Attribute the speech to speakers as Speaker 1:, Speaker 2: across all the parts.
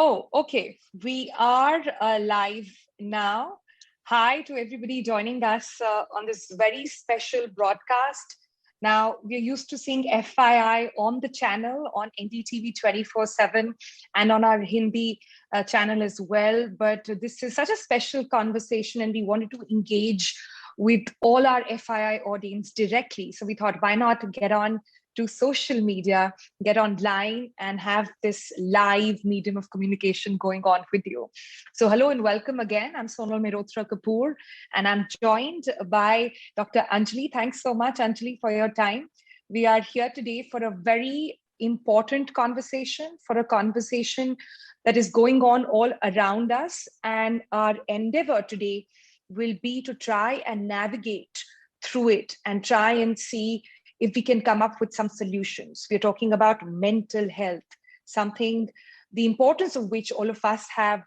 Speaker 1: Oh, okay. We are live now. Hi to everybody joining us on this very special broadcast. Now, we're used to seeing FII on the channel on NDTV 24/7 and on our Hindi channel as well. But this is such a special conversation, and we wanted to engage with all our FII audience directly. So we thought, why not get on to social media, get online and have this live medium of communication going on with you. So hello and welcome again. I'm Sonal Mehrotrakapoor and I'm joined by Dr. Anjali. Thanks so much, Anjali, for your time. We are here today for a very important conversation, for a conversation that is going on all around us. And our endeavor today will be to try and navigate through it and try and see if we can come up with some solutions. We're talking about mental health, something, the importance of which all of us have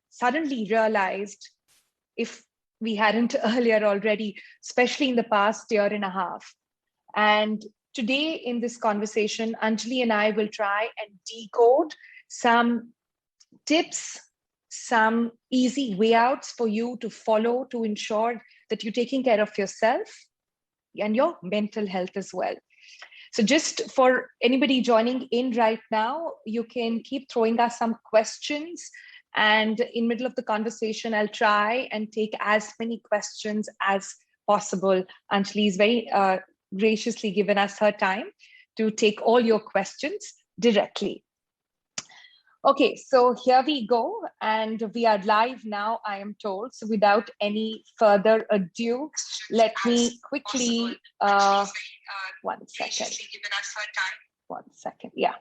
Speaker 1: suddenly realized if we hadn't earlier already, especially in the past year and a half. And today in this conversation, Anjali and I will try and decode some tips, some easy way outs for you to follow to ensure that you're taking care of yourself and your mental health as well. So just for anybody joining in right now, you can keep throwing us some questions. And in middle of the conversation, I'll try and take as many questions as possible. Anjali is very graciously given us her time to take all your questions directly. Okay, so here we go, and we are live now, I am told. So without any further ado, let me quickly, one second. Yeah.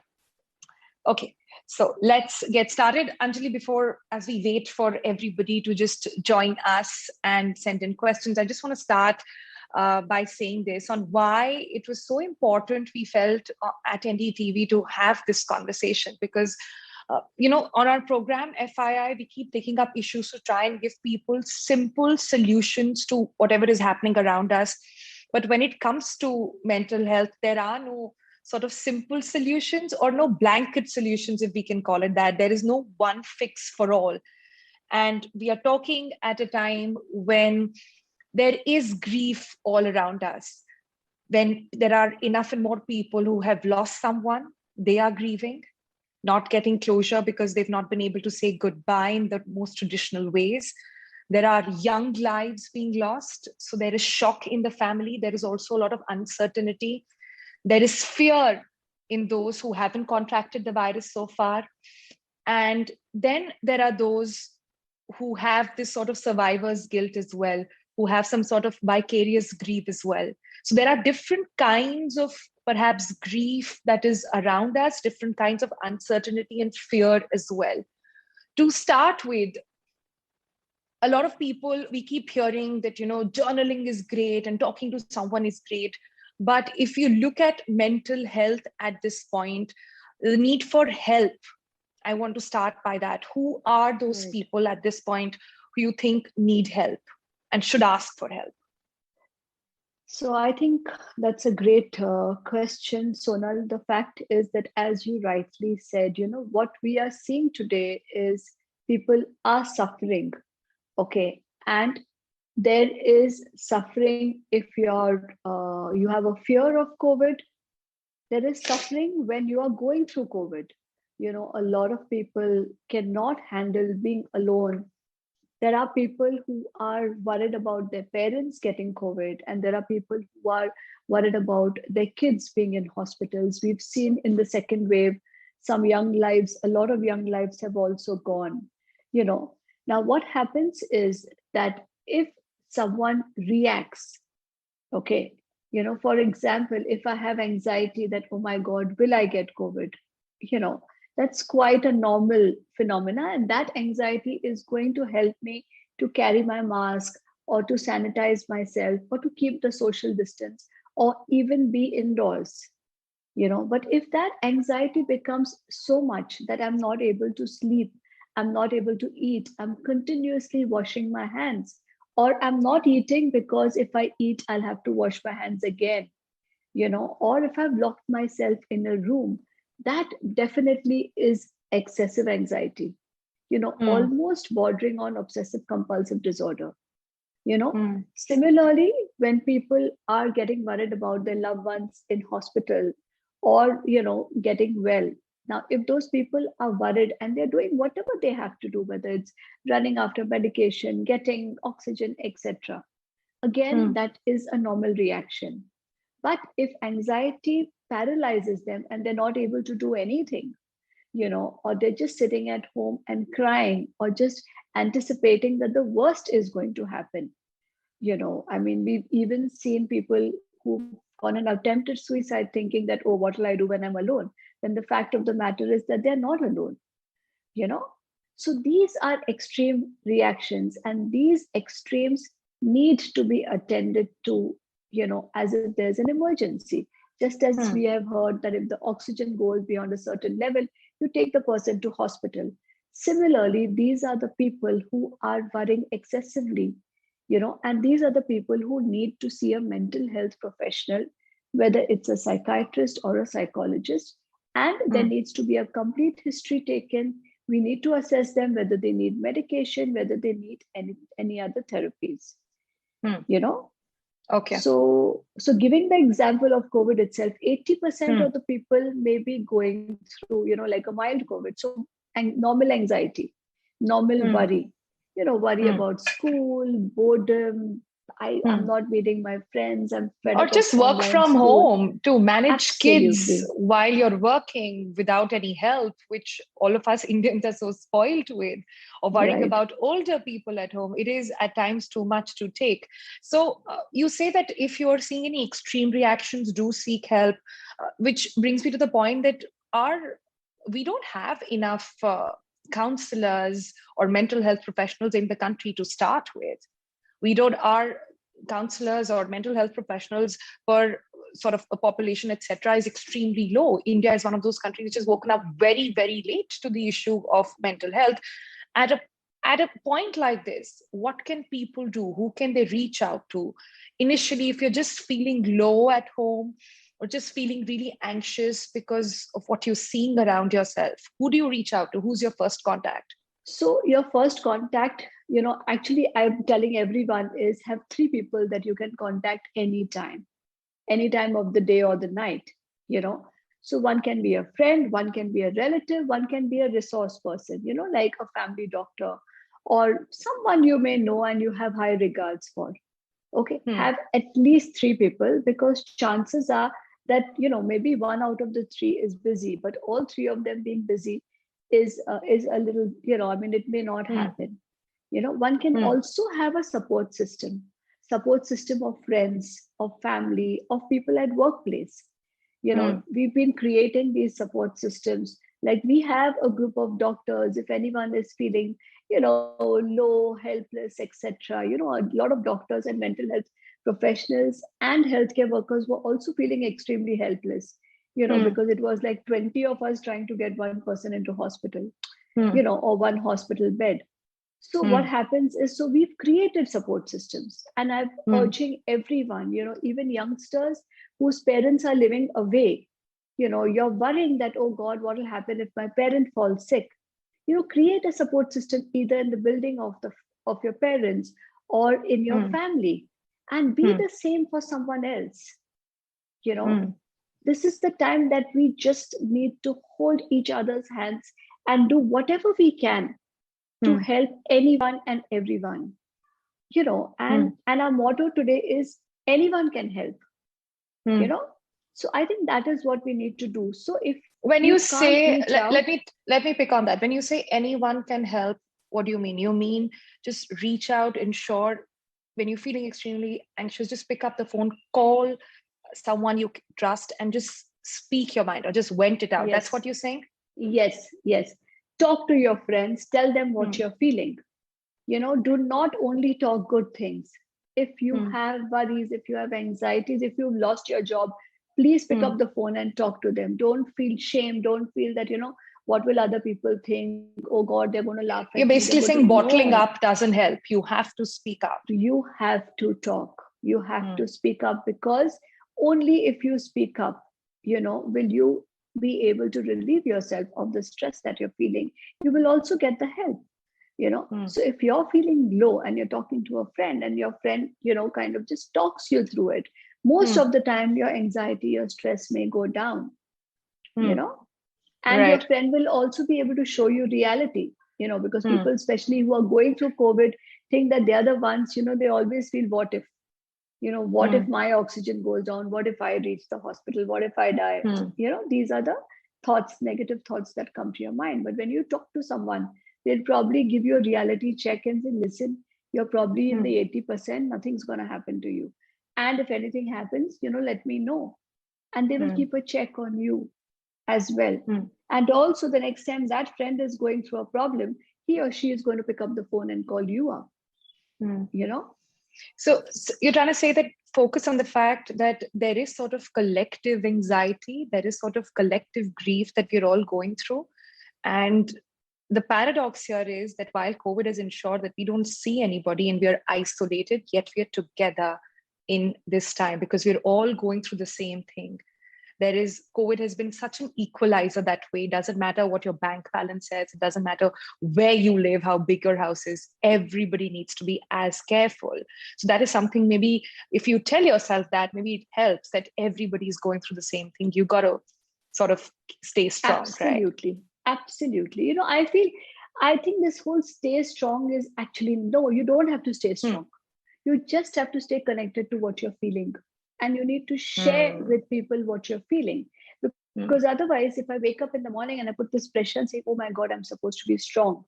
Speaker 1: Okay, so let's get started. Anjali, as we wait for everybody to just join us and send in questions, I just want to start by saying this on why it was so important we felt at NDTV to have this conversation, because on our program, FII, we keep taking up issues to try and give people simple solutions to whatever is happening around us. But when it comes to mental health, there are no sort of simple solutions or no blanket solutions, if we can call it that. There is no one fix for all. And we are talking at a time when there is grief all around us. When there are enough and more people who have lost someone, they are grieving, not getting closure because they've not been able to say goodbye in the most traditional ways. There are young lives being lost. So there is shock in the family. There is also a lot of uncertainty. There is fear in those who haven't contracted the virus so far. And then there are those who have this sort of survivor's guilt as well, who have some sort of vicarious grief as well. So there are different kinds of perhaps grief that is around us, different kinds of uncertainty and fear as well. To start with, a lot of people, we keep hearing that, journaling is great and talking to someone is great. But if you look at mental health at this point, the need for help, I want to start by that. Who are those people at this point who you think need help and should ask for help?
Speaker 2: So I think that's a great question, Sonal. The fact is that, as you rightly said, what we are seeing today is people are suffering, okay? And there is suffering if you have a fear of COVID. There is suffering when you are going through COVID. A lot of people cannot handle being alone. There are people who are worried about their parents getting COVID, and there are people who are worried about their kids being in hospitals. We've seen in the second wave, a lot of young lives have also gone. Now what happens is that if someone reacts, okay, for example, if I have anxiety that, oh my God, will I get COVID? That's quite a normal phenomena, and that anxiety is going to help me to carry my mask or to sanitize myself or to keep the social distance or even be indoors. But if that anxiety becomes so much that I'm not able to sleep, I'm not able to eat, I'm continuously washing my hands, or I'm not eating because if I eat, I'll have to wash my hands again, or if I've locked myself in a room, that definitely is excessive anxiety,
Speaker 1: Mm,
Speaker 2: almost bordering on obsessive compulsive disorder.
Speaker 1: mm,
Speaker 2: Similarly, when people are getting worried about their loved ones in hospital or, getting well. Now, if those people are worried and they're doing whatever they have to do, whether it's running after medication, getting oxygen, etc., again,
Speaker 1: mm,
Speaker 2: that is a normal reaction. But if anxiety paralyzes them and they're not able to do anything, or they're just sitting at home and crying or just anticipating that the worst is going to happen, I mean, we've even seen people who've gone and attempted suicide thinking that, oh, what will I do when I'm alone? When the fact of the matter is that they're not alone, you know? So these are extreme reactions, and these extremes need to be attended to, as if there's an emergency. Just as we
Speaker 1: mm,
Speaker 2: have heard that if the oxygen goes beyond a certain level, you take the person to hospital. Similarly, these are the people who are worrying excessively, and these are the people who need to see a mental health professional, whether it's a psychiatrist or a psychologist, and there
Speaker 1: mm,
Speaker 2: needs to be a complete history taken. We need to assess them whether they need medication, whether they need any other therapies,
Speaker 1: mm.
Speaker 2: you know
Speaker 1: Okay.
Speaker 2: so giving the example of COVID itself, 80%
Speaker 1: Mm,
Speaker 2: of the people may be going through, like a mild COVID. So, and normal anxiety, normal
Speaker 1: mm,
Speaker 2: worry, worry
Speaker 1: mm,
Speaker 2: about school, boredom. I'm
Speaker 1: mm.
Speaker 2: not meeting my friends. I'm fed
Speaker 1: Or
Speaker 2: up of
Speaker 1: just work
Speaker 2: online
Speaker 1: from
Speaker 2: school.
Speaker 1: home to manage kids
Speaker 2: Absolutely.
Speaker 1: while you're working without any help, which all of us Indians are so spoiled with, or worrying
Speaker 2: Right.
Speaker 1: about older people at home. It is at times too much to take. So, you say that if you're seeing any extreme reactions, do seek help, which brings me to the point that our we don't have enough counselors or mental health professionals in the country to start with. We don't our counselors or mental health professionals per sort of a population, etc., is extremely low. India is one of those countries which has woken up very, very late to the issue of mental health. At a at a point like this, what can people do? Who can they reach out to initially if you're just feeling low at home or just feeling really anxious because of what you're seeing around yourself? Who do you reach out to? Who's your first contact?
Speaker 2: So your first contact, actually, I'm telling everyone is have three people that you can contact anytime, any time of the day or the night, you know. So one can be a friend, one can be a relative, one can be a resource person, like a family doctor or someone you may know and you have high regards for. Okay,
Speaker 1: Hmm.
Speaker 2: have at least three people, because chances are that, maybe one out of the three is busy, but all three of them being busy is a little, I mean, it may not
Speaker 1: Hmm.
Speaker 2: happen. One can
Speaker 1: Hmm.
Speaker 2: also have a support system of friends, of family, of people at workplace.
Speaker 1: Hmm.
Speaker 2: We've been creating these support systems. Like, we have a group of doctors. If anyone is feeling, low, helpless, etc., a lot of doctors and mental health professionals and healthcare workers were also feeling extremely helpless,
Speaker 1: Hmm.
Speaker 2: because it was like 20 of us trying to get one person into hospital,
Speaker 1: Hmm.
Speaker 2: or one hospital bed. So what
Speaker 1: Hmm.
Speaker 2: happens is, so we've created support systems, and I'm
Speaker 1: Hmm.
Speaker 2: urging everyone, even youngsters whose parents are living away, you're worrying that, oh God, what will happen if my parent falls sick? Create a support system either in the building of your parents or in your
Speaker 1: Hmm.
Speaker 2: family, and be
Speaker 1: Hmm.
Speaker 2: the same for someone else. You know,
Speaker 1: Hmm.
Speaker 2: this is the time that we just need to hold each other's hands and do whatever we can to
Speaker 1: Hmm.
Speaker 2: help anyone and everyone.
Speaker 1: Hmm.
Speaker 2: And our motto today is anyone can help, you
Speaker 1: Hmm.
Speaker 2: know so I think that is what we need to do. So if
Speaker 1: When you
Speaker 2: you can't
Speaker 1: say,
Speaker 2: reach out,
Speaker 1: let me pick on that. When you say anyone can help, what do you mean? You mean just reach out, ensure when you're feeling extremely anxious, just pick up the phone, call someone you trust, and just speak your mind or just vent it out. That's
Speaker 2: yes,
Speaker 1: what you're saying?
Speaker 2: yes, talk to your friends, tell them what
Speaker 1: Hmm.
Speaker 2: you're feeling. Do not only talk good things. If you
Speaker 1: Hmm.
Speaker 2: have worries, if you have anxieties, if you've lost your job, please pick
Speaker 1: Hmm.
Speaker 2: up the phone and talk to them. Don't feel shame. Don't feel that, what will other people think? Oh God, they're going to laugh at me.
Speaker 1: You're
Speaker 2: They're going
Speaker 1: basically
Speaker 2: to.
Speaker 1: saying bottling
Speaker 2: No,
Speaker 1: up doesn't help. You have to speak out.
Speaker 2: you have to talk. You have
Speaker 1: Hmm.
Speaker 2: to speak up, because only if you speak up, will you be able to relieve yourself of the stress that you're feeling, you will also get the help. So if you're feeling low and you're talking to a friend, and your friend kind of just talks you through it, most of the time your anxiety, your stress may go down. And your
Speaker 1: Right.
Speaker 2: friend will also be able to show you reality, because
Speaker 1: Hmm.
Speaker 2: people, especially who are going through COVID, think that they're the ones, they always feel, what if, what
Speaker 1: Hmm.
Speaker 2: if my oxygen goes down, what if I reach the hospital, what if I die?
Speaker 1: Hmm.
Speaker 2: These are the thoughts, negative thoughts that come to your mind. But when you talk to someone, they'll probably give you a reality check and say, listen, you're probably in
Speaker 1: Hmm.
Speaker 2: the 80%, nothing's going to happen to you, and if anything happens, let me know. And they will
Speaker 1: Hmm.
Speaker 2: keep a check on you as well.
Speaker 1: Hmm.
Speaker 2: And also, the next time that friend is going through a problem, he or she is going to pick up the phone and call you up,
Speaker 1: Hmm.
Speaker 2: you know
Speaker 1: So you're trying to say that focus on the fact that there is sort of collective anxiety, there is sort of collective grief that we're all going through. And the paradox here is that while COVID has ensured that we don't see anybody and we are isolated, yet we are together in this time because we're all going through the same thing. COVID has been such an equalizer that way. It doesn't matter what your bank balance says, it doesn't matter where you live, how big your house is, everybody needs to be as careful. So that is something, maybe if you tell yourself that, maybe it helps that everybody is going through the same thing. You got to sort of stay strong, right?
Speaker 2: Absolutely. Absolutely. I think this whole stay strong is actually, no, you don't have to stay
Speaker 1: Hmm.
Speaker 2: strong. You just have to stay connected to what you're feeling. And you need to share
Speaker 1: Hmm.
Speaker 2: with people what you're feeling.
Speaker 1: Hmm.
Speaker 2: Because otherwise, if I wake up in the morning and I put this pressure and say, oh my God, I'm supposed to be strong,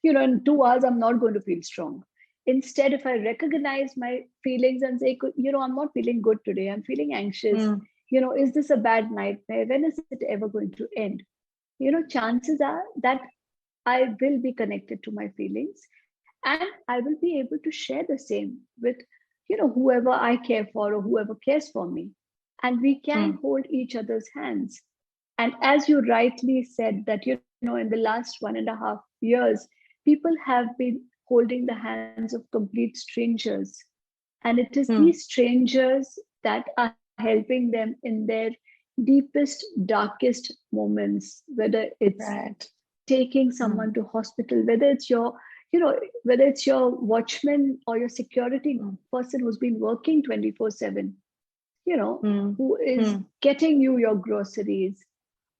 Speaker 2: in 2 hours, I'm not going to feel strong. Instead, if I recognize my feelings and say, I'm not feeling good today, I'm feeling anxious,
Speaker 1: Hmm.
Speaker 2: is this a bad nightmare? When is it ever going to end? Chances are that I will be connected to my feelings, and I will be able to share the same with, whoever I care for or whoever cares for me. And we
Speaker 1: Hmm.
Speaker 2: can hold each other's hands. And as you rightly said, that, in the last 1.5 years, people have been holding the hands of complete strangers. And it is
Speaker 1: Hmm.
Speaker 2: these strangers that are helping them in their deepest, darkest moments, whether it's
Speaker 1: Right.
Speaker 2: taking
Speaker 1: Hmm.
Speaker 2: someone to hospital, whether it's your watchman or your security
Speaker 1: Hmm.
Speaker 2: person who's been working 24/7,
Speaker 1: Hmm.
Speaker 2: who is
Speaker 1: Hmm.
Speaker 2: getting you your groceries,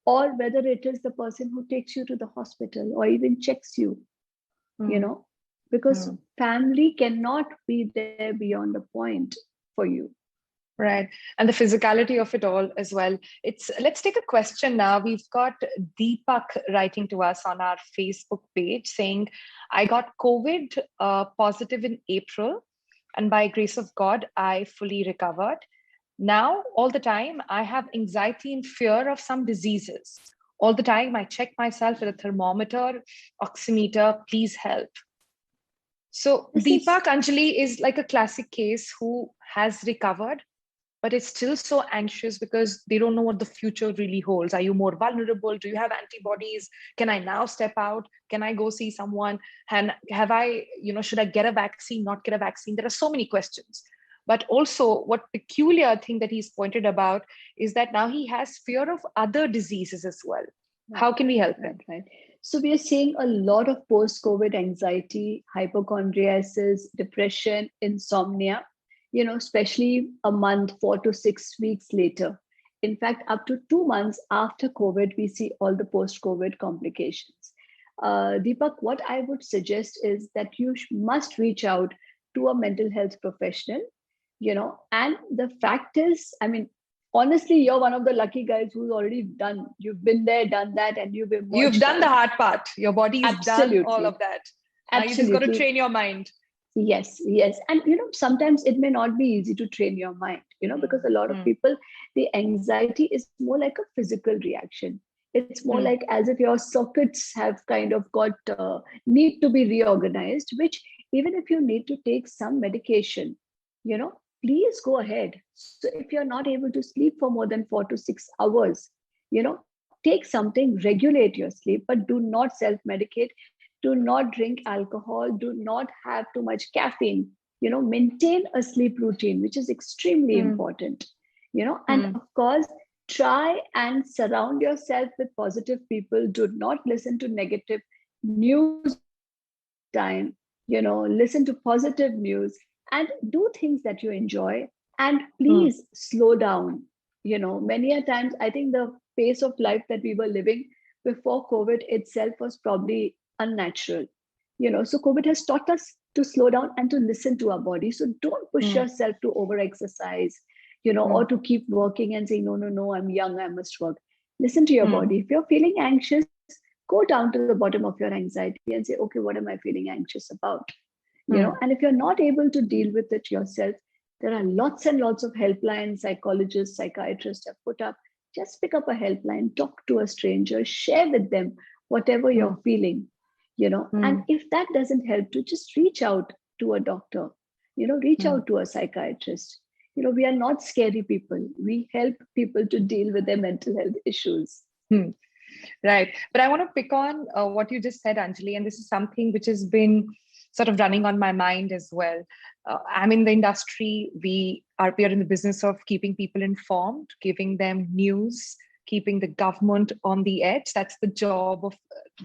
Speaker 2: or whether it is the person who takes you to the hospital or even checks you, you
Speaker 1: Hmm.
Speaker 2: know, because
Speaker 1: Hmm.
Speaker 2: family cannot be there beyond the point for you.
Speaker 1: Right. And the physicality of it all as well. Let's take a question now. We've got Deepak writing to us on our Facebook page saying, I got COVID positive in April, and by grace of God, I fully recovered. Now, all the time, I have anxiety and fear of some diseases. All the time, I check myself with a thermometer, oximeter, please help. So,
Speaker 2: This is
Speaker 1: Deepak Anjali is like a classic case who has recovered but it's still so anxious because they don't know what the future really holds. Are you more vulnerable? Do you have antibodies? Can I now step out? Can I go see someone? And have I, should I get a vaccine, not get a vaccine? There are so many questions. But also, what peculiar thing that he's pointed about is that now he has fear of other diseases as well.
Speaker 2: right,
Speaker 1: How can we help him?
Speaker 2: right. So we are seeing a lot of post-COVID anxiety, hypochondriasis, depression, insomnia, especially a month, 4 to 6 weeks later. In fact, up to 2 months after COVID, we see all the post-COVID complications. Deepak, what I would suggest is that you must reach out to a mental health professional, and the fact is, I mean, honestly, you're one of the lucky guys who's already done, you've been there, done that, and you've
Speaker 1: You've
Speaker 2: emerged
Speaker 1: done the
Speaker 2: out.
Speaker 1: hard part. Your body is done all
Speaker 2: Absolutely.
Speaker 1: of that. Now you just got to
Speaker 2: Absolutely.
Speaker 1: train your mind.
Speaker 2: Yes, yes. And sometimes it may not be easy to train your mind, because a lot of
Speaker 1: Hmm.
Speaker 2: people, the anxiety is more like a physical reaction. It's more
Speaker 1: Hmm.
Speaker 2: like as if your circuits have kind of got need to be reorganized, which even if you need to take some medication, please go ahead. So if you're not able to sleep for more than 4 to 6 hours, take something, regulate your sleep, but do not self-medicate. Do not drink alcohol, do not have too much caffeine, maintain a sleep routine, which is extremely
Speaker 1: Hmm.
Speaker 2: important, and
Speaker 1: Hmm.
Speaker 2: of course, try and surround yourself with positive people. Do not listen to negative news all the time. Listen to positive news and do things that you enjoy. And
Speaker 1: mm,
Speaker 2: please slow down. Many a times, I think the pace of life that we were living before COVID itself was probably unnatural. So COVID has taught us to slow down and to listen to our body. So don't push
Speaker 1: mm,
Speaker 2: yourself to over exercise, or
Speaker 1: mm,
Speaker 2: to keep working and say, no, no, no, I'm young, I must work. Listen to your
Speaker 1: mm,
Speaker 2: body. If you're feeling anxious, go down to the bottom of your anxiety and say, okay, what am I feeling anxious about?
Speaker 1: mm,
Speaker 2: And if you're not able to deal with it yourself, there are lots and lots of helplines psychologists, psychiatrists have put up. Just pick up a helpline, talk to a stranger, share with them whatever
Speaker 1: mm,
Speaker 2: you're feeling. And
Speaker 1: mm,
Speaker 2: if that doesn't help, to just reach out to a doctor, reach
Speaker 1: mm,
Speaker 2: out to a psychiatrist. We are not scary people. We help people to deal with their mental health issues.
Speaker 1: mm. Right. But I want to pick on what you just said, Anjali, and this is something which has been sort of running on my mind as well. I'm in the industry. We are in the business of keeping people informed, giving them news, keeping the government on the edge. That's the job of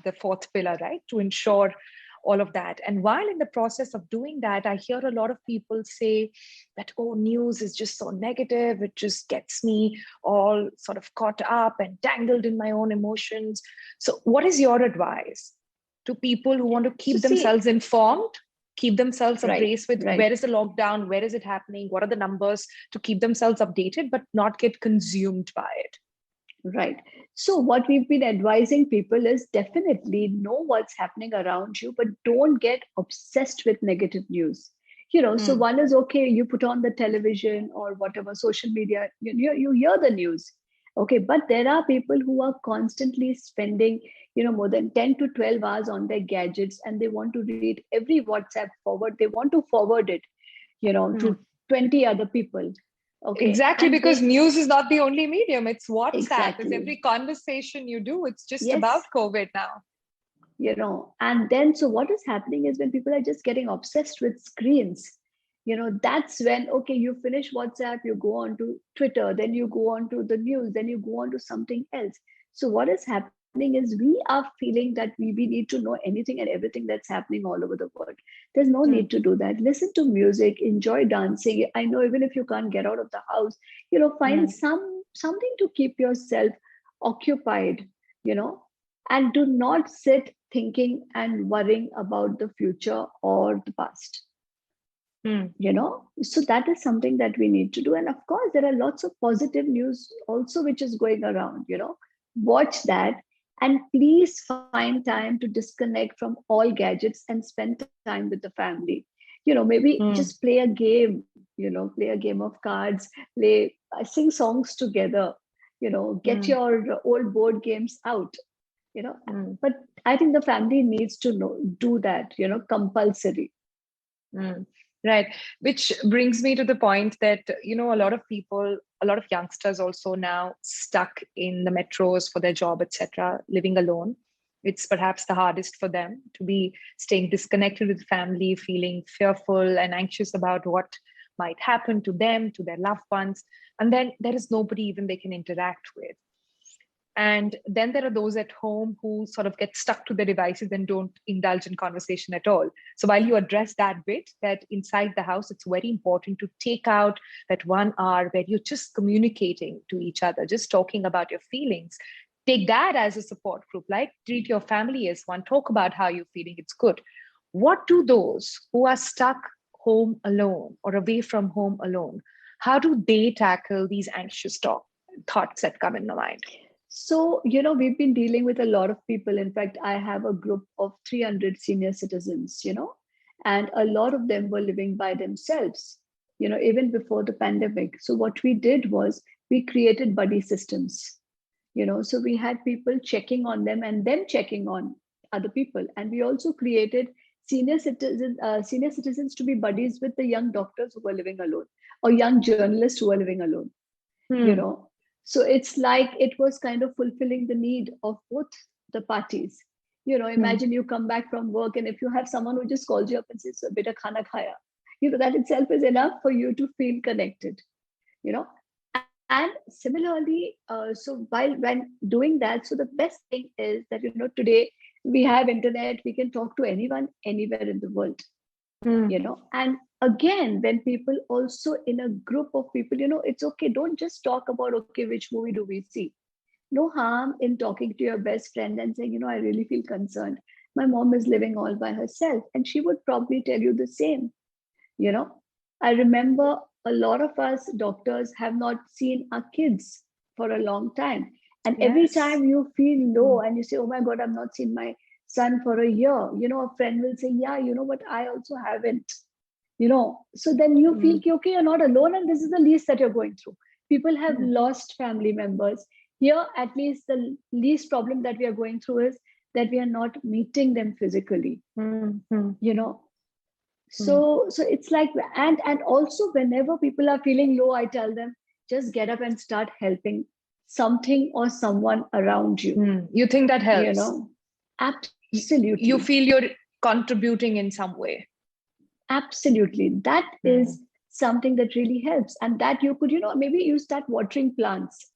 Speaker 1: the fourth pillar, right? To ensure all of that. And while in the process of doing that, I hear a lot of people say that, oh, news is just so negative. It just gets me all sort of caught up and tangled in my own emotions. So, what is your advice to people who want to
Speaker 2: So
Speaker 1: keep
Speaker 2: see,
Speaker 1: themselves informed, keep themselves
Speaker 2: right,
Speaker 1: abreast with
Speaker 2: right.
Speaker 1: where is the lockdown, where is it happening, what are the numbers, to keep themselves updated, but not get consumed by it?
Speaker 2: Right. So, what we've been advising people is definitely know what's happening around you, but don't get obsessed with negative news. So
Speaker 1: Mm,
Speaker 2: one is okay, you put on the television or whatever social media, you hear the news. Okay. But there are people who are constantly spending, more than 10 to 12 hours on their gadgets, and they want to read every WhatsApp forward. They want to forward it,
Speaker 1: mm.
Speaker 2: to 20 other people. Okay.
Speaker 1: Exactly,
Speaker 2: And
Speaker 1: because
Speaker 2: they,
Speaker 1: news is not the only medium. It's WhatsApp. It's
Speaker 2: exactly.
Speaker 1: every conversation you do. It's just about
Speaker 2: Yes.
Speaker 1: COVID now.
Speaker 2: And then so what is happening is when people are just getting obsessed with screens, that's when, okay, you finish WhatsApp, you go on to Twitter, then you go on to the news, then you go on to something else. So what is happening is we are feeling that we need to know anything and everything that's happening all over the world. There's no need
Speaker 1: Mm,
Speaker 2: to do that. Listen to music, enjoy dancing. I know even if you can't get out of the house, find
Speaker 1: mm,
Speaker 2: something to keep yourself occupied, you know and do not sit thinking and worrying about the future or the past.
Speaker 1: mm,
Speaker 2: So that is something that we need to do. And of course there are lots of positive news also which is going around. Watch that, and please find time to disconnect from all gadgets and spend time with the family. Maybe just
Speaker 1: mm,
Speaker 2: play a game, play a game of cards, play sing songs together, get
Speaker 1: mm,
Speaker 2: your old board games out, you know
Speaker 1: mm,
Speaker 2: but I think the family needs to know do that, compulsory.
Speaker 1: mm. Right. Which brings me to the point that, a lot of people, a lot of youngsters also now stuck in the metros for their job, etc., living alone. It's perhaps the hardest for them to be staying disconnected with family, feeling fearful and anxious about what might happen to them, to their loved ones. And then there is nobody even they can interact with. And then there are those at home who sort of get stuck to their devices and don't indulge in conversation at all. So while you address that bit, that inside the house, it's very important to take out that 1 hour where you're just communicating to each other, just talking about your feelings. Take that as a support group, like treat your family as one, talk about how you're feeling. It's good. What do those who are stuck home alone or away from home alone, how do they tackle these anxious thoughts that come in the mind?
Speaker 2: So, we've been dealing with a lot of people. In fact, I have a group of 300 senior citizens, and a lot of them were living by themselves, even before the pandemic. So what we did was we created buddy systems. So we had people checking on them and them checking on other people. And we also created senior citizens to be buddies with the young doctors who were living alone, or young journalists who were living alone. you
Speaker 1: Hmm.
Speaker 2: know so it's like it was kind of fulfilling the need of both the parties.
Speaker 1: Hmm.
Speaker 2: Imagine you come back from work, and if you have someone who just calls you up and says, beta khana khaya, that itself is enough for you to feel connected. you know And similarly, so while when doing that, so the best thing is that, today we have internet, we can talk to anyone anywhere in the world,
Speaker 1: Mm.
Speaker 2: and again, when people also in a group of people, it's okay, don't just talk about, okay, which movie do we see. No harm in talking to your best friend and saying, I really feel concerned. My mom is living all by herself, and she would probably tell you the same. You know, I remember a lot of us doctors have not seen our kids for a long time. And every
Speaker 1: Yes.
Speaker 2: time you feel low
Speaker 1: Mm.
Speaker 2: and you say, oh my God, I've not seen my son for a year, a friend will say, yeah, but I also haven't. So then you feel
Speaker 1: Mm.
Speaker 2: okay, you're not alone, and this is the least that you're going through. People have
Speaker 1: Mm.
Speaker 2: lost family members. Here, at least the least problem that we are going through is that we are not meeting them physically.
Speaker 1: Mm. Mm.
Speaker 2: You know,
Speaker 1: Mm.
Speaker 2: so it's like, and also whenever people are feeling low, I tell them, just get up and start helping something or someone around you.
Speaker 1: Mm. You think that
Speaker 2: you
Speaker 1: helps?
Speaker 2: know
Speaker 1: You
Speaker 2: Absolutely.
Speaker 1: feel you're contributing in some way.
Speaker 2: Absolutely, that
Speaker 1: Mm.
Speaker 2: is something that really helps. And that you could, maybe you start watering plants.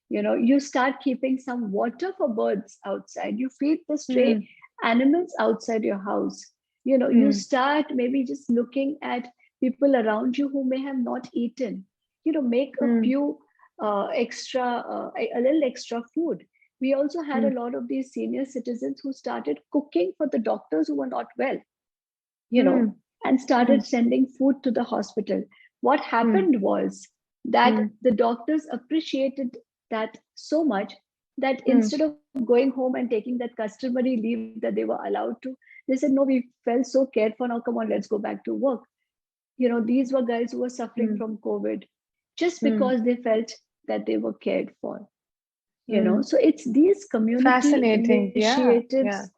Speaker 2: You start keeping some water for birds outside, you feed the stray
Speaker 1: Mm.
Speaker 2: animals outside your house. You
Speaker 1: Mm.
Speaker 2: start maybe just looking at people around you who may have not eaten. Make a
Speaker 1: Mm.
Speaker 2: few extra a little extra food. We also had a
Speaker 1: Mm.
Speaker 2: lot of these senior citizens who started cooking for the doctors who were not well, you know
Speaker 1: Mm.
Speaker 2: and started
Speaker 1: Mm.
Speaker 2: sending food to the hospital. What
Speaker 1: Mm.
Speaker 2: happened was that
Speaker 1: Mm.
Speaker 2: the doctors appreciated that so much that
Speaker 1: Mm.
Speaker 2: instead of going home and taking that customary leave that they were allowed to, they said, no, we felt so cared for, now come on, let's go back to work. These were guys who were suffering
Speaker 1: Mm.
Speaker 2: from COVID just
Speaker 1: Mm.
Speaker 2: because they felt that they were cared for.
Speaker 1: Mm.
Speaker 2: So it's these community
Speaker 1: Fascinating. Yeah.
Speaker 2: initiatives,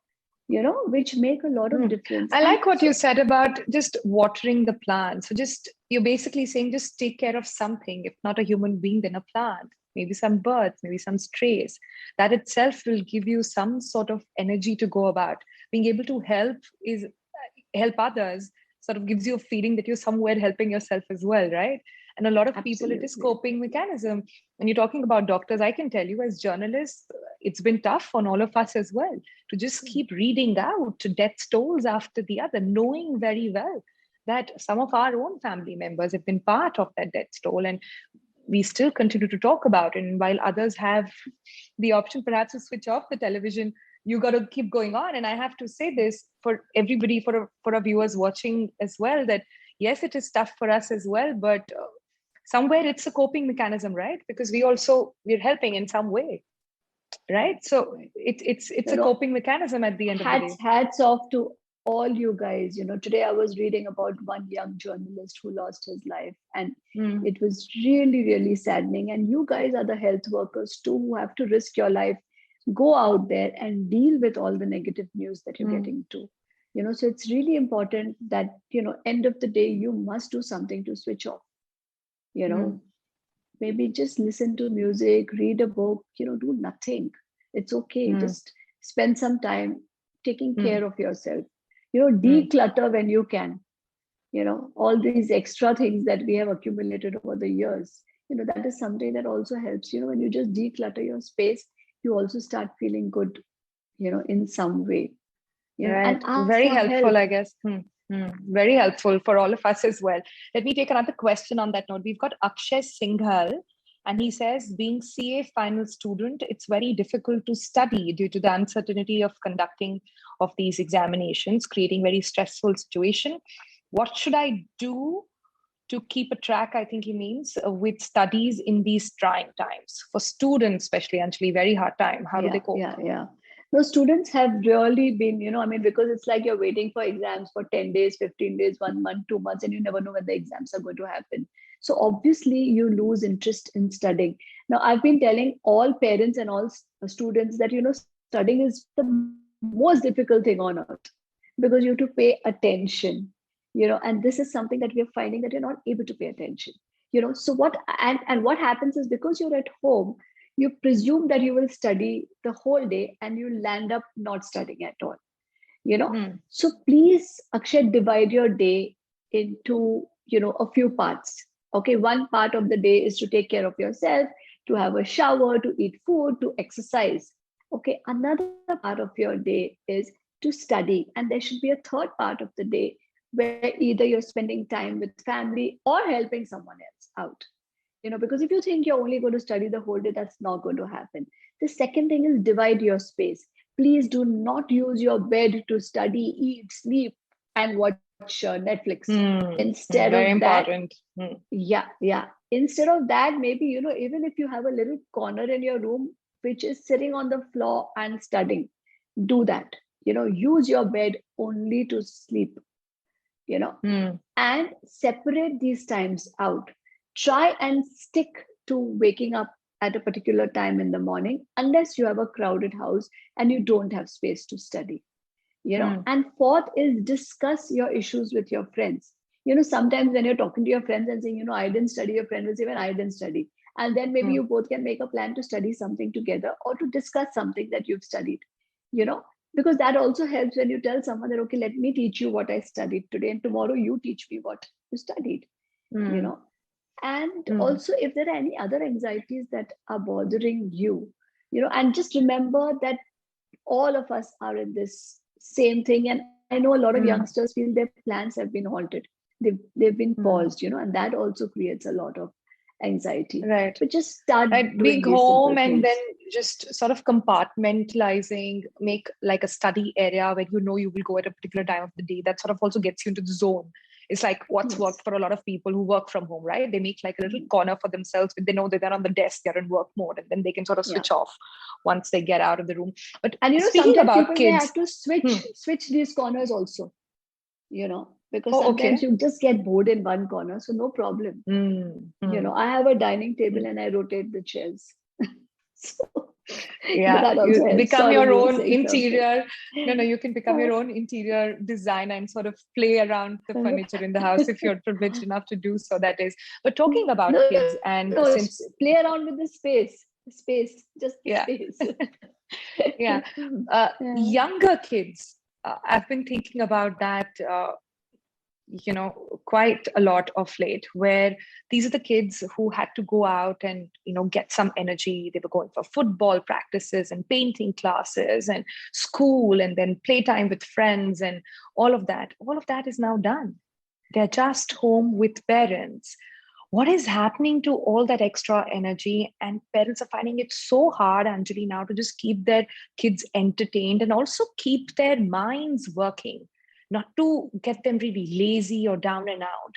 Speaker 1: Yeah.
Speaker 2: which make a lot of
Speaker 1: Mm.
Speaker 2: difference.
Speaker 1: I
Speaker 2: And
Speaker 1: like what
Speaker 2: so
Speaker 1: you said about just watering the plant. So just you're basically saying just take care of something, if not a human being, then a plant, maybe some birds, maybe some strays. That itself will give you some sort of energy to go about. Being able to help others sort of gives you a feeling that you're somewhere helping yourself as well, right? And a lot of people, it is
Speaker 2: absolutely.
Speaker 1: coping mechanism. When you're talking about doctors, I can tell you as journalists, it's been tough on all of us as well to just
Speaker 2: Hmm.
Speaker 1: keep reading out death tolls after the other, knowing very well that some of our own family members have been part of that death toll, and we still continue to talk about it. And while others have the option perhaps to switch off the television, you got to keep going on. And I have to say this for everybody, for our viewers watching as well, that yes, it is tough for us as well, but somewhere it's a coping mechanism, right? Because we're helping in some way, right? So
Speaker 2: Right.
Speaker 1: it's
Speaker 2: You
Speaker 1: a
Speaker 2: know,
Speaker 1: coping mechanism at the end of the day.
Speaker 2: hats off to all you guys. Today I was reading about one young journalist who lost his life, and
Speaker 1: Mm.
Speaker 2: it was really, really saddening. And you guys are the health workers too, who have to risk your life, go out there and deal with all the negative news that you're
Speaker 1: Mm.
Speaker 2: getting to. So it's really important that, end of the day, you must do something to switch off. You
Speaker 1: Mm.
Speaker 2: know, maybe just listen to music, read a book, do nothing. It's okay.
Speaker 1: Mm.
Speaker 2: Just spend some time taking
Speaker 1: Mm.
Speaker 2: care of yourself.
Speaker 1: Mm.
Speaker 2: Declutter when you can. All these extra things that we have accumulated over the years. That is something that also helps. When you just declutter your space, you also start feeling good, in some way. And
Speaker 1: Right.
Speaker 2: ask
Speaker 1: Very
Speaker 2: for help.
Speaker 1: helpful, I guess. Very helpful for all of us as well. Let me take another question on that note. We've got Akshay Singhal, and he says, being CA final student, it's very difficult to study due to the uncertainty of conducting of these examinations, creating very stressful situation. What should I do to keep a track, I think he means, with studies in these trying times? For students, especially, Anjali, very hard time. How do they
Speaker 2: Yeah,
Speaker 1: cope?
Speaker 2: yeah, yeah. No, students have really been, because it's like you're waiting for exams for 10 days, 15 days, 1 month, 2 months, and you never know when the exams are going to happen. So obviously, you lose interest in studying. Now, I've been telling all parents and all students that, studying is the most difficult thing on earth because you have to pay attention, and this is something that we are finding that you're not able to pay attention. So and what happens is because you're at home, you presume that you will study the whole day and you land up not studying at all. you know
Speaker 1: Hmm.
Speaker 2: so please, Akshay, divide your day into a few parts. Okay, one part of the day is to take care of yourself, to have a shower, to eat food, to exercise. Okay, another part of your day is to study. And there should be a third part of the day where either you're spending time with family or helping someone else out. Because if you think you're only going to study the whole day, that's not going to happen. The second thing is divide your space. Please do not use your bed to study, eat, sleep, and watch Netflix. Instead of
Speaker 1: Very
Speaker 2: that,
Speaker 1: important.
Speaker 2: yeah. Instead of that, maybe, even if you have a little corner in your room which is sitting on the floor and studying, do that. Use your bed only to sleep, and separate these times out. Try and stick to waking up at a particular time in the morning, unless you have a crowded house and you don't have space to study. And fourth is discuss your issues with your friends. Sometimes when you're talking to your friends and saying, I didn't study, your friend will say, even I didn't study. And then maybe you both can make a plan to study something together or to discuss something that you've studied, you know because that also helps when you tell someone that, okay, let me teach you what I studied today, and tomorrow you teach me what you studied. you know and also, if there are any other anxieties that are bothering you, and just remember that all of us are in this same thing. And I know a lot of youngsters feel their plans have been halted. They've been paused, and that also creates a lot of anxiety.
Speaker 1: Right.
Speaker 2: But just start doing
Speaker 1: Being
Speaker 2: these simple
Speaker 1: home and
Speaker 2: things.
Speaker 1: then just sort of compartmentalizing, make like a study area where you will go at a particular time of the day. That sort of also gets you into the zone. It's like what's
Speaker 2: Yes.
Speaker 1: worked for a lot of people who work from home, right? They make like a little corner for themselves, but they know that they're on the desk, they're in work mode, and then they can sort of switch off once they get out of the room. But
Speaker 2: And
Speaker 1: speaking
Speaker 2: sometimes
Speaker 1: about
Speaker 2: people may
Speaker 1: kids,
Speaker 2: have to switch these corners also, because
Speaker 1: oh,
Speaker 2: sometimes
Speaker 1: okay.
Speaker 2: you just get bored in one corner, so no problem. I have a dining table and I rotate the chairs. So
Speaker 1: Yeah,
Speaker 2: that also
Speaker 1: you
Speaker 2: helps.
Speaker 1: become
Speaker 2: Sorry,
Speaker 1: your
Speaker 2: you were
Speaker 1: own
Speaker 2: saying something.
Speaker 1: interior. No, you can become your own interior designer and sort of play around the furniture in the house if you're privileged enough to do so, that is. But talking about kids, and
Speaker 2: No,
Speaker 1: since,
Speaker 2: play around with the space, just the
Speaker 1: yeah,
Speaker 2: space.
Speaker 1: yeah,
Speaker 2: Yeah.
Speaker 1: younger kids, I've been thinking about that. Quite a lot of late, where these are the kids who had to go out and get some energy. They were going for football practices and painting classes and school, and then playtime with friends, and all of that is now done. They're just home with parents. What is happening to all that extra energy? And parents are finding it so hard, Anjali, now to just keep their kids entertained and also keep their minds working, not to get them really lazy or down and out.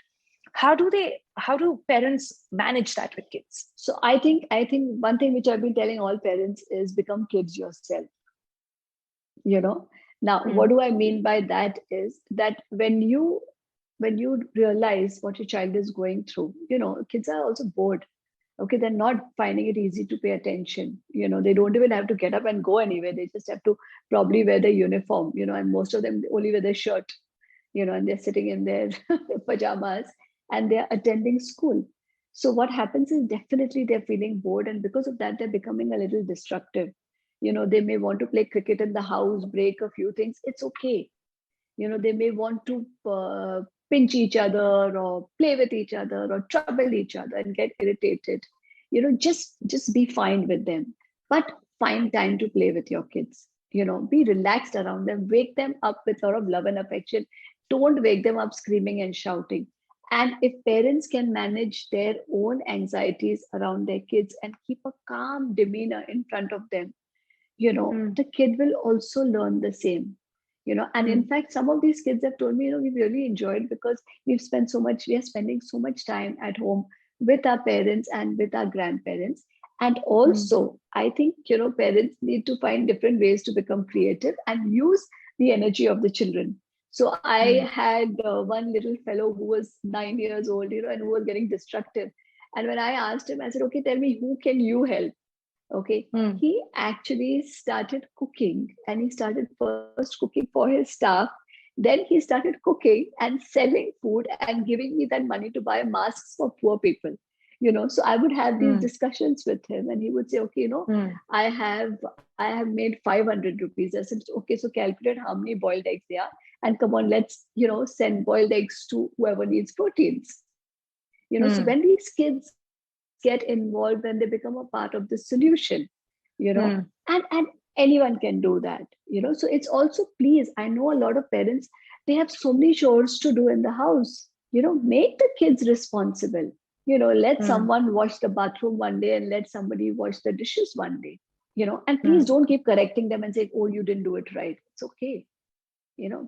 Speaker 1: How do parents manage that with kids?
Speaker 2: So I think one thing which I've been telling all parents is become kids yourself. you know Now, what do I mean by that is that when you realize what your child is going through, kids are also bored. Okay, they're not finding it easy to pay attention. They don't even have to get up and go anywhere. They just have to probably wear their uniform, and most of them only wear their shirt, and they're sitting in their pajamas and they're attending school. So what happens is, definitely they're feeling bored, and because of that, they're becoming a little destructive. They may want to play cricket in the house, break a few things. It's okay. They may want to pinch each other or play with each other or trouble each other and get irritated. Just be fine with them, but find time to play with your kids. Be relaxed around them, wake them up with a lot of love and affection. Don't wake them up screaming and shouting. And if parents can manage their own anxieties around their kids and keep a calm demeanor in front of them, the kid will also learn the same. And in fact, some of these kids have told me, we really enjoyed, because we are spending so much time at home with our parents and with our grandparents. And also, I think, parents need to find different ways to become creative and use the energy of the children. So I had one little fellow who was 9 years old, and who was getting destructive. And when I asked him, I said, okay, tell me, who can you help? Okay, he actually started cooking, and he started first cooking for his staff. Then he started cooking and selling food and giving me that money to buy masks for poor people. So I would have these discussions with him, and he would say, okay, I have made 500 rupees. I said, okay, so calculate how many boiled eggs they are, and come on, let's send boiled eggs to whoever needs proteins. So when these kids get involved, when they become a part of the solution, and anyone can do that, so it's also, please, I know a lot of parents, they have so many chores to do in the house. Make the kids responsible. Let someone wash the bathroom one day and let somebody wash the dishes one day. And please don't keep correcting them and say, oh, you didn't do it right. It's okay.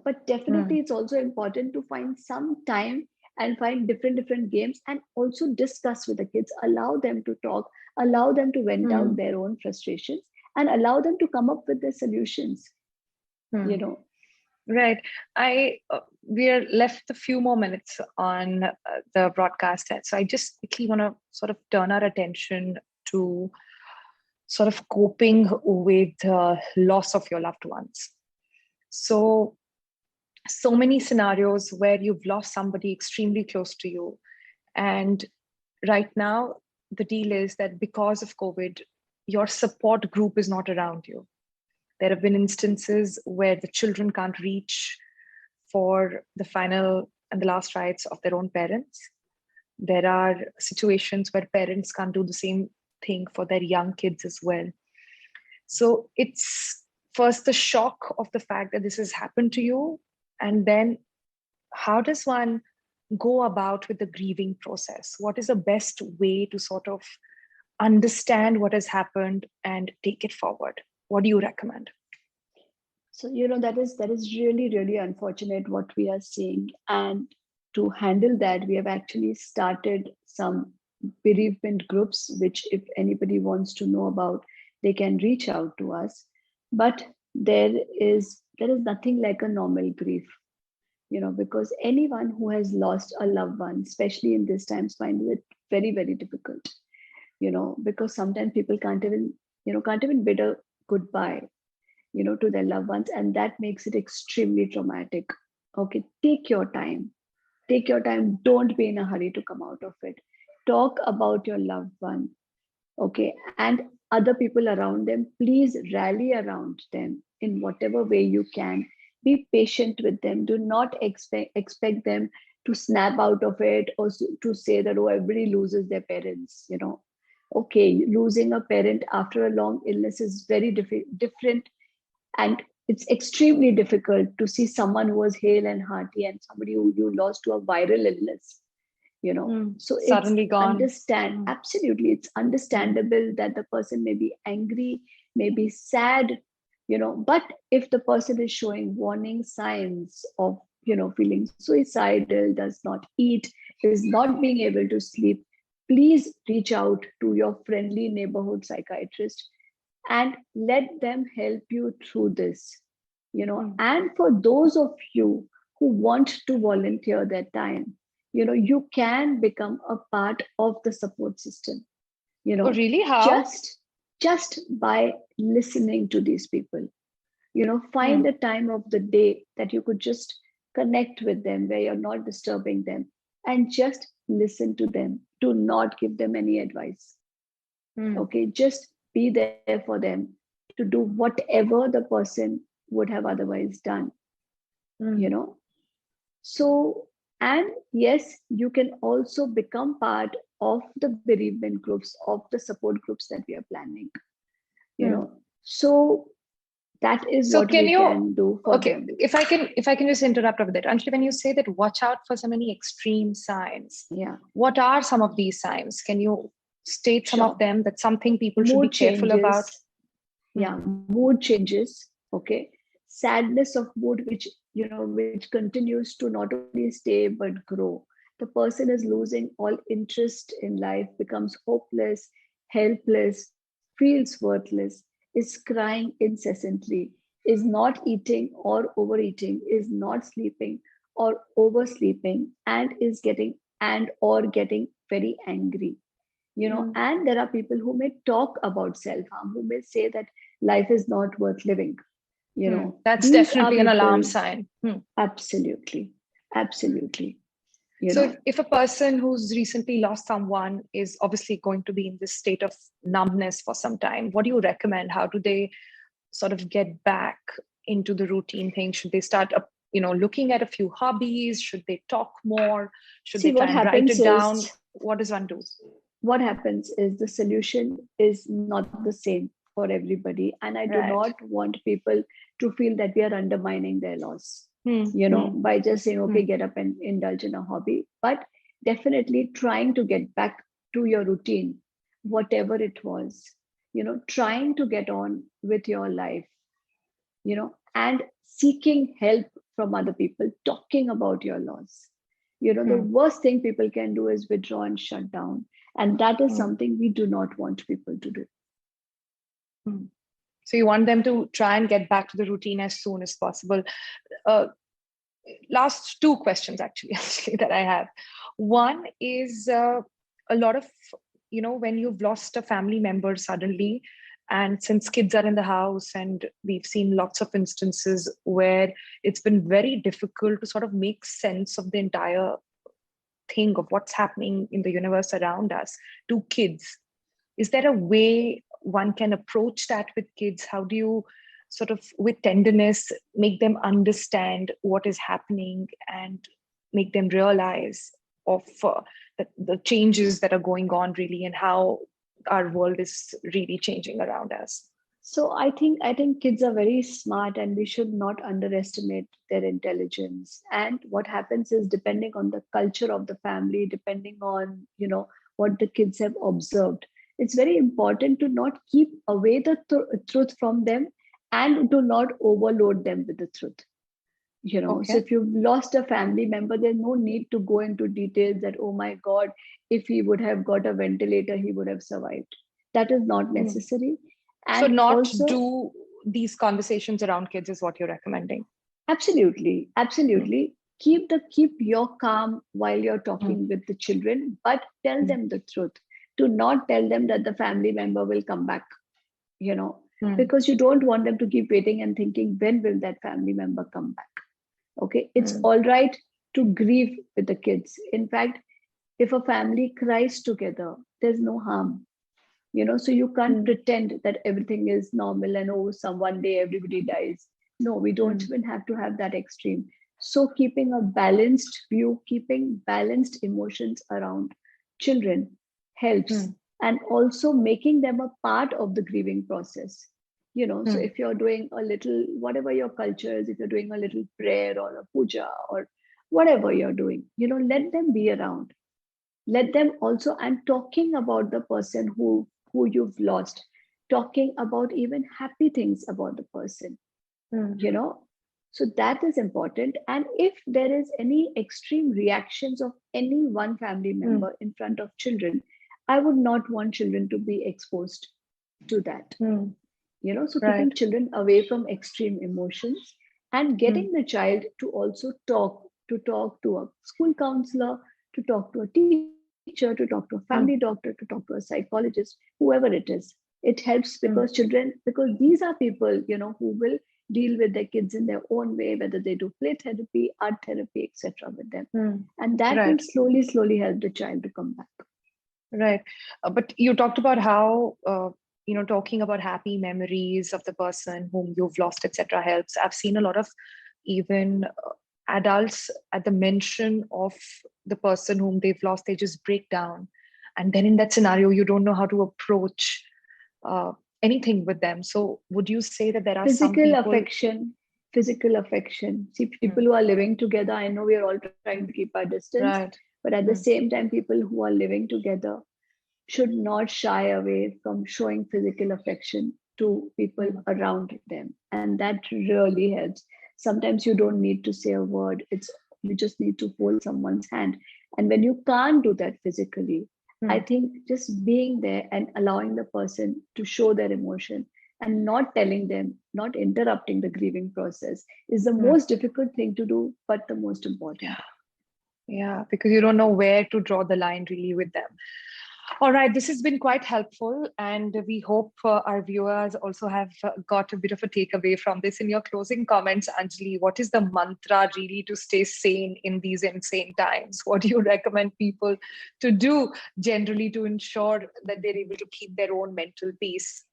Speaker 2: But definitely it's also important to find some time and find different games, and also discuss with the kids, allow them to talk, allow them to vent out their own frustrations, and allow them to come up with the solutions.
Speaker 1: Right. We are left a few more minutes on the broadcast, so I just quickly want to sort of turn our attention to sort of coping with loss of your loved ones. So many scenarios where you've lost somebody extremely close to you, and right now the deal is that because of COVID, your support group is not around you. There have been instances where the children can't reach for the final and the last rites of their own parents. There are situations where parents can't do the same thing for their young kids as well. So it's first the shock of the fact that this has happened to you, and then how does one go about with the grieving process? What is the best way to sort of understand what has happened and take it forward? What do you recommend?
Speaker 2: So, that is really, really unfortunate what we are seeing. And to handle that, we have actually started some bereavement groups, which if anybody wants to know about, they can reach out to us. But there is nothing like a normal grief, because anyone who has lost a loved one, especially in these times, finds it very, very difficult, because sometimes people can't even bid a goodbye, to their loved ones, and that makes it extremely traumatic. Okay, take your time. Don't be in a hurry to come out of it. Talk about your loved one. Okay, and other people around them, please rally around them in whatever way you can. Be patient with them. Do not expect them to snap out of it, or to say that, oh, everybody loses their parents. Okay, losing a parent after a long illness is very different, and it's extremely difficult to see someone who was hale and hearty and somebody who you lost to a viral illness. So
Speaker 1: Suddenly
Speaker 2: it's
Speaker 1: gone.
Speaker 2: Absolutely, it's understandable that the person may be angry, may be sad, but if the person is showing warning signs of feeling suicidal, does not eat, is not being able to sleep, please reach out to your friendly neighborhood psychiatrist and let them help you through this. And for those of you who want to volunteer their time, you can become a part of the support system.
Speaker 1: Oh, really? How?
Speaker 2: Just by listening to these people. Find a time of the day that you could just connect with them, where you're not disturbing them, and just listen to them. Do not give them any advice. Okay, just be there for them to do whatever the person would have otherwise done. So, and yes, you can also become part of the bereavement groups, of the support groups that we are planning. So that is what we can do for them.
Speaker 1: If I can just interrupt over that, Anjali, when you say that watch out for so many extreme signs, what are some of these signs? Can you state some of them, that something people should be careful about?
Speaker 2: Mood changes. Okay, sadness of mood, which continues to not only stay but grow. The person is losing all interest in life, becomes hopeless, helpless, feels worthless, is crying incessantly, is not eating or overeating, is not sleeping or oversleeping, and is getting very angry. And there are people who may talk about self-harm, who may say that life is not worth living.
Speaker 1: That's definitely an alarm sign.
Speaker 2: Absolutely.
Speaker 1: So if a person who's recently lost someone is obviously going to be in this state of numbness for some time, what do you recommend? How do they sort of get back into the routine thing? Should they start looking at a few hobbies? Should they talk more? Should they try and write it down? what does one do?
Speaker 2: What happens is the solution is not the same for everybody. And I do
Speaker 1: Right.
Speaker 2: not want people to feel that we are undermining their loss, by just saying, okay, get up and indulge in a hobby. But definitely trying to get back to your routine, whatever it was, trying to get on with your life, and seeking help from other people, talking about your loss. The worst thing people can do is withdraw and shut down. And that is something we do not want people to do.
Speaker 1: So you want them to try and get back to the routine as soon as possible. Last two questions actually that I have. One is a lot of, when you've lost a family member suddenly, and since kids are in the house, and we've seen lots of instances where it's been very difficult to sort of make sense of the entire thing of what's happening in the universe around us to kids. Is there a way one can approach that with kids? How do you sort of, with tenderness, make them understand what is happening and make them realize of the changes that are going on really, and how our world is really changing around us?
Speaker 2: So I think kids are very smart, and we should not underestimate their intelligence. And what happens is, depending on the culture of the family, depending on what the kids have observed, it's very important to not keep away the truth from them, and to not overload them with the truth.
Speaker 1: Okay.
Speaker 2: So if you've lost a family member, there's no need to go into details that, oh my God, if he would have got a ventilator, he would have survived. That is not necessary. And
Speaker 1: so not
Speaker 2: also,
Speaker 1: do these conversations around kids is what you're recommending?
Speaker 2: Absolutely. Keep your calm while you're talking with the children, but tell them the truth. Do not tell them that the family member will come back, because you don't want them to keep waiting and thinking, when will that family member come back? Okay, it's all right to grieve with the kids. In fact, if a family cries together, there's no harm. So you can't pretend that everything is normal and, oh, one day everybody dies. No, we don't even have to have that extreme. So keeping a balanced view, keeping balanced emotions around children helps. And also making them a part of the grieving process. So if you're doing a little, whatever your culture is, if you're doing a little prayer or a puja or whatever you're doing, let them be around. Let them also, and talking about the person who you've lost, talking about even happy things about the person, so that is important. And if there is any extreme reactions of any one family member in front of children, I would not want children to be exposed to that. So keeping children away from extreme emotions, and getting the child to also talk to a school counselor, to talk to a teacher, to talk to a family doctor, to talk to a psychologist, whoever it is. It helps because because these are people, who will deal with their kids in their own way, whether they do play therapy, art therapy, etc. with them. And that will slowly help the child to come back.
Speaker 1: Right. But you talked about how, talking about happy memories of the person whom you've lost, etc., helps. I've seen a lot of even adults at the mention of the person whom they've lost, they just break down. And then in that scenario, you don't know how to approach anything with them. So would you say that there are
Speaker 2: physical affection? See, people who are living together, I know we are all trying to keep our distance, but at the same time, people who are living together should not shy away from showing physical affection to people around them. And that really helps. Sometimes you don't need to say a word. You just need to hold someone's hand. And when you can't do that physically, I think just being there and allowing the person to show their emotion and not telling them, not interrupting the grieving process is the most difficult thing to do, but the most important.
Speaker 1: Yeah, because you don't know where to draw the line really with them. All right, this has been quite helpful, and we hope our viewers also have got a bit of a takeaway from this. In your closing comments, Anjali, what is the mantra really to stay sane in these insane times? What do you recommend people to do generally to ensure that they're able to keep their own mental peace?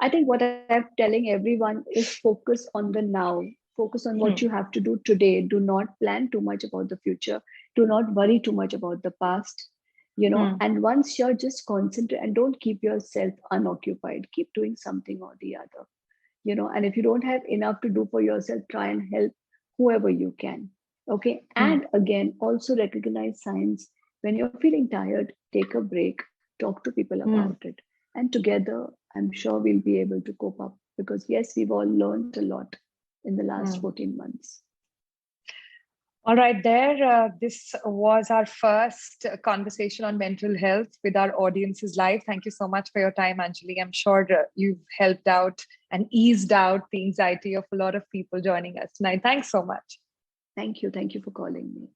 Speaker 2: I think what I'm telling everyone is focus on the now. Focus on what you have to do today. Do not plan too much about the future. Do not worry too much about the past. And once you're just concentrate and don't keep yourself unoccupied, keep doing something or the other. And if you don't have enough to do for yourself, try and help whoever you can. Okay. And again, also recognize signs. When you're feeling tired, take a break, talk to people about it. And together, I'm sure we'll be able to cope up, because yes, we've all learned a lot in the last 14 months.
Speaker 1: All right, this was our first conversation on mental health with our audiences live. Thank you so much for your time, Anjali. I'm sure you've helped out and eased out the anxiety of a lot of people joining us tonight. Thanks so much.
Speaker 2: Thank you. Thank you for calling me.